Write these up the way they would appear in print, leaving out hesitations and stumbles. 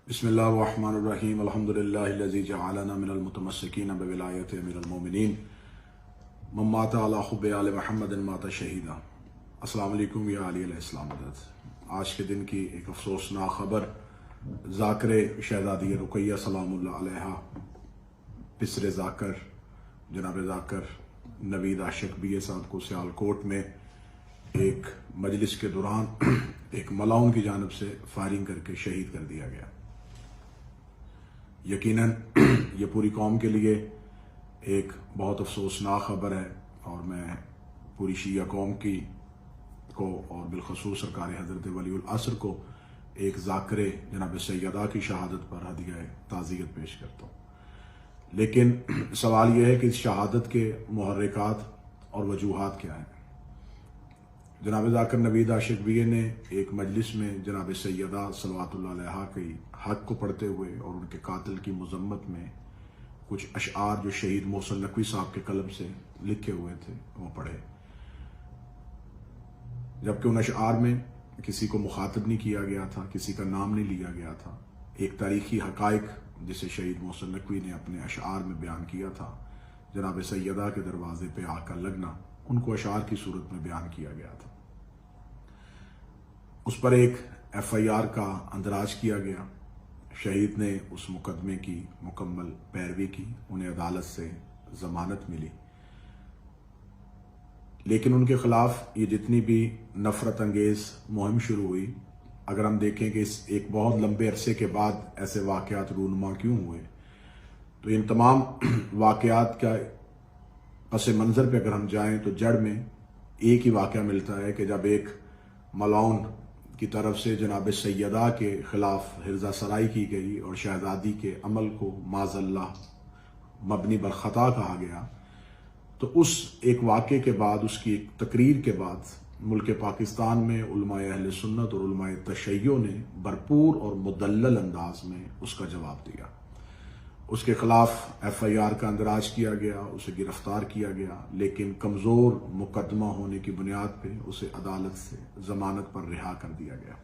بسم اللہ الرحمن الرحیم الحمدللہ الذی جعلنا من المتمسکین بولایت امیر المومنین من مات علی حب آل محمد مات شہیدا۔ السلام علیکم یا علی علیہ السلام عدد۔ آج کے دن کی ایک افسوسناک خبر ذاکر شہزادی رقیہ سلام اللہ علیہا پسر ذاکر جناب ذاکر نوید عاشق بی اے صاحب کو سیالکوٹ میں ایک مجلس کے دوران ایک ملاؤن کی جانب سے فائرنگ کر کے شہید کر دیا گیا۔ یقیناً یہ پوری قوم کے لیے ایک بہت افسوسناک خبر ہے، اور میں پوری شیعہ قوم کو اور بالخصوص سرکار حضرت ولی العصر کو ایک ذاکر جناب سیدہ کی شہادت پر ہدیہ تعزیت پیش کرتا ہوں۔ لیکن سوال یہ ہے کہ اس شہادت کے محرکات اور وجوہات کیا ہیں؟ جناب ذاکر نوید عاشق بی اے نے ایک مجلس میں جناب سیدہ صلوات اللہ علیہا کی حق کو پڑھتے ہوئے اور ان کے قاتل کی مذمت میں کچھ اشعار جو شہید محسن نقوی صاحب کے قلم سے لکھے ہوئے تھے وہ پڑھے، جبکہ ان اشعار میں کسی کو مخاطب نہیں کیا گیا تھا، کسی کا نام نہیں لیا گیا تھا۔ ایک تاریخی حقائق جسے شہید محسن نقوی نے اپنے اشعار میں بیان کیا تھا، جناب سیدہ کے دروازے پہ آگ کا لگنا، ان کو اشعار کی صورت میں بیان کیا گیا تھا۔ اس پر ایک ایف آئی آر کا اندراج کیا گیا۔ شہید نے اس مقدمے کی مکمل پیروی کی، انہیں عدالت سے ضمانت ملی، لیکن ان کے خلاف یہ جتنی بھی نفرت انگیز مہم شروع ہوئی، اگر ہم دیکھیں کہ اس ایک بہت لمبے عرصے کے بعد ایسے واقعات رونما کیوں ہوئے، تو ان تمام واقعات کا پس منظر پہ اگر ہم جائیں تو جڑ میں ایک ہی واقعہ ملتا ہے کہ جب ایک ملاؤن کی طرف سے جناب سیدہ کے خلاف حرزہ سرائی کی گئی اور شہزادی کے عمل کو معاذ اللہ مبنی بر خطا کہا گیا، تو اس ایک واقعے کے بعد، اس کی ایک تقریر کے بعد ملک پاکستان میں علماء اہل سنت اور علماء تشیع نے بھرپور اور مدلل انداز میں اس کا جواب دیا۔ اس کے خلاف ایف آئی آر کا اندراج کیا گیا، اسے گرفتار کیا گیا، لیکن کمزور مقدمہ ہونے کی بنیاد پہ اسے عدالت سے ضمانت پر رہا کر دیا گیا۔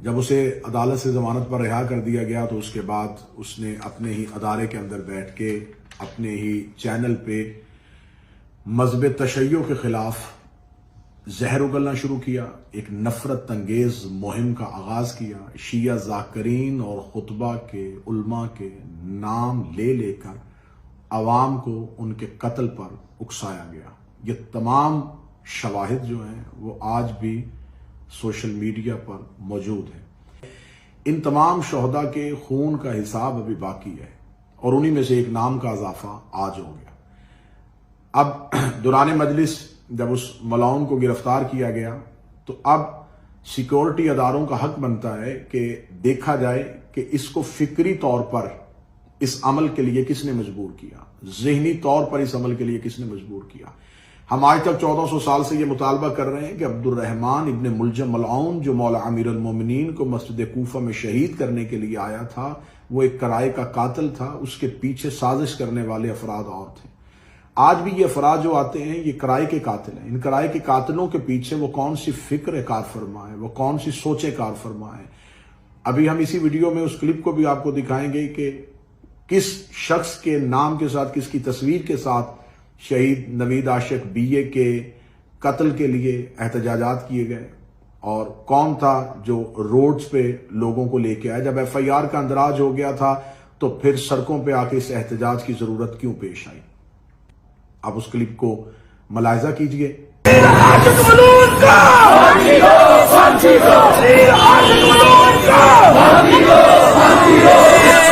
جب اسے عدالت سے ضمانت پر رہا کر دیا گیا تو اس کے بعد اس نے اپنے ہی ادارے کے اندر بیٹھ کے اپنے ہی چینل پہ مذہب تشیع کے خلاف زہر اگلنا شروع کیا، ایک نفرت انگیز مہم کا آغاز کیا۔ شیعہ ذاکرین اور خطبہ کے علماء کے نام لے لے کر عوام کو ان کے قتل پر اکسایا گیا۔ یہ تمام شواہد جو ہیں وہ آج بھی سوشل میڈیا پر موجود ہیں۔ ان تمام شہداء کے خون کا حساب ابھی باقی ہے، اور انہی میں سے ایک نام کا اضافہ آج ہو گیا۔ اب دوران مجلس جب اس ملاؤن کو گرفتار کیا گیا تو اب سیکورٹی اداروں کا حق بنتا ہے کہ دیکھا جائے کہ اس کو فکری طور پر اس عمل کے لیے کس نے مجبور کیا، ذہنی طور پر اس عمل کے لیے کس نے مجبور کیا۔ ہم آج تک 1400 سال سے یہ مطالبہ کر رہے ہیں کہ عبد الرحمن ابن ملجم ملعون جو مولا امیر المومنین کو مسجد کوفہ میں شہید کرنے کے لیے آیا تھا، وہ ایک کرائے کا قاتل تھا، اس کے پیچھے سازش کرنے والے افراد اور تھے۔ آج بھی یہ افراد جو آتے ہیں یہ کرائے کے قاتل ہیں۔ ان کرائے کے قاتلوں کے پیچھے وہ کون سی فکر کار فرما ہے، وہ کون سی سوچیں کار فرما ہے۔ ابھی ہم اسی ویڈیو میں اس کلپ کو بھی آپ کو دکھائیں گے کہ کس شخص کے نام کے ساتھ، کس کی تصویر کے ساتھ شہید نوید عاشق بی اے کے قتل کے لیے احتجاجات کیے گئے، اور کون تھا جو روڈز پہ لوگوں کو لے کے آیا۔ جب ایف آئی آر کا اندراج ہو گیا تھا تو پھر سڑکوں پہ آ کے اس احتجاج کی ضرورت کیوں پیش آئی؟ آپ اس کلپ کو ملاحظہ کیجئے۔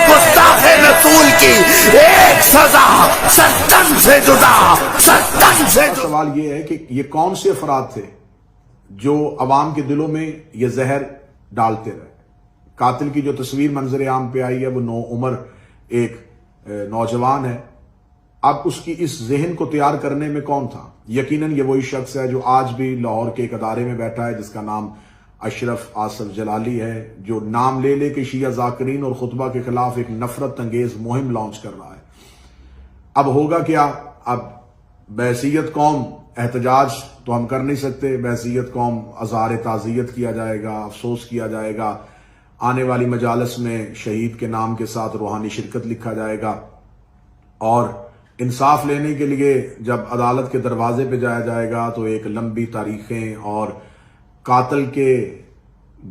گستاخ رسول کی ایک سزا ستن سے جدا، ستن سے جدا۔ سوال یہ ہے کہ یہ کون سے افراد تھے جو عوام کے دلوں میں یہ زہر ڈالتے رہے؟ قاتل کی جو تصویر منظر عام پہ آئی ہے وہ نو عمر ایک نوجوان ہے۔ اب اس کی اس ذہن کو تیار کرنے میں کون تھا؟ یقیناً یہ وہی شخص ہے جو آج بھی لاہور کے ایک ادارے میں بیٹھا ہے جس کا نام اشرف آصف جلالی ہے، جو نام لے لے کے شیعہ ذاکرین اور خطبہ کے خلاف ایک نفرت انگیز مہم لانچ کر رہا ہے۔ اب ہوگا کیا؟ اب بحیثیت قوم احتجاج تو ہم کر نہیں سکتے، بحیثیت قوم اظہار تعزیت کیا جائے گا، افسوس کیا جائے گا، آنے والی مجالس میں شہید کے نام کے ساتھ روحانی شرکت لکھا جائے گا، اور انصاف لینے کے لیے جب عدالت کے دروازے پہ جایا جائے گا تو ایک لمبی تاریخیں اور قاتل کے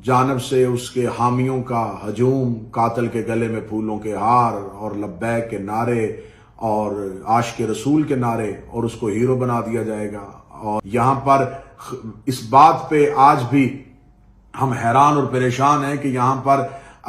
جانب سے اس کے حامیوں کا ہجوم، قاتل کے گلے میں پھولوں کے ہار اور لبیک کے نعرے اور عاشق رسول کے نعرے، اور اس کو ہیرو بنا دیا جائے گا۔ اور یہاں پر اس بات پہ آج بھی ہم حیران اور پریشان ہیں کہ یہاں پر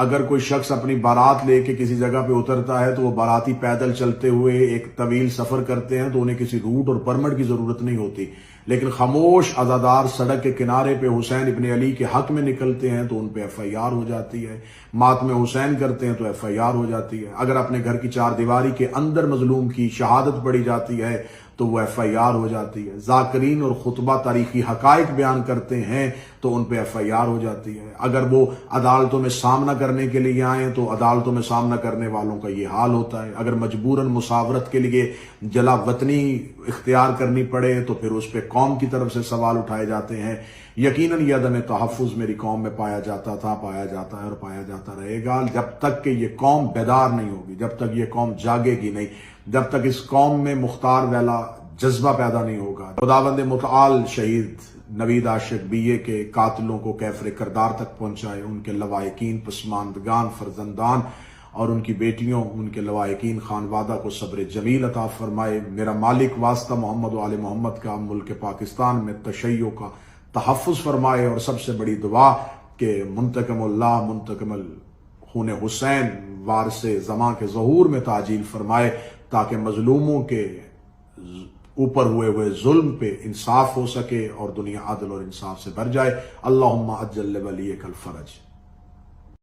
اگر کوئی شخص اپنی بارات لے کے کسی جگہ پہ اترتا ہے تو وہ باراتی پیدل چلتے ہوئے ایک طویل سفر کرتے ہیں تو انہیں کسی روٹ اور پرمٹ کی ضرورت نہیں ہوتی، لیکن خاموش عزادار سڑک کے کنارے پہ حسین ابن علی کے حق میں نکلتے ہیں تو ان پہ ایف آئی آر ہو جاتی ہے، ماتم حسین کرتے ہیں تو ایف آئی آر ہو جاتی ہے، اگر اپنے گھر کی چار دیواری کے اندر مظلوم کی شہادت پڑھی جاتی ہے تو وہ ایف آئی آر ہو جاتی ہے، ذاکرین اور خطبہ تاریخی حقائق بیان کرتے ہیں تو ان پہ ایف آئی آر ہو جاتی ہے، اگر وہ عدالتوں میں سامنا کرنے کے لیے آئیں تو عدالتوں میں سامنا کرنے والوں کا یہ حال ہوتا ہے، اگر مجبوراً مساورت کے لیے جلا وطنی اختیار کرنی پڑے تو پھر اس پہ قوم کی طرف سے سوال اٹھائے جاتے ہیں۔ یقیناً یہ عدم تحفظ میری قوم میں پایا جاتا تھا، پایا جاتا ہے اور پایا جاتا رہے گا، جب تک کہ یہ قوم بیدار نہیں ہوگی، جب تک یہ قوم جاگے گی نہیں، جب تک اس قوم میں مختار ویلا جذبہ پیدا نہیں ہوگا۔ خداوند متعال شہید نوید عاشق BA کے قاتلوں کو کیفر کردار تک پہنچائے، ان کے لواحقین، پسماندگان، فرزندان اور ان کی بیٹیوں، ان کے لواحقین خانوادہ کو صبر جمیل عطا فرمائے۔ میرا مالک واسطہ محمد و آل محمد کا ملک پاکستان میں تشیع کا تحفظ فرمائے، اور سب سے بڑی دعا کہ منتقم اللہ منتقم خون حسین وارث زماں کے ظہور میں تعجیل فرمائے، تاکہ مظلوموں کے اوپر ہوئے ظلم پہ انصاف ہو سکے اور دنیا عدل اور انصاف سے بھر جائے۔ اللہم اجل ولیک الفرج۔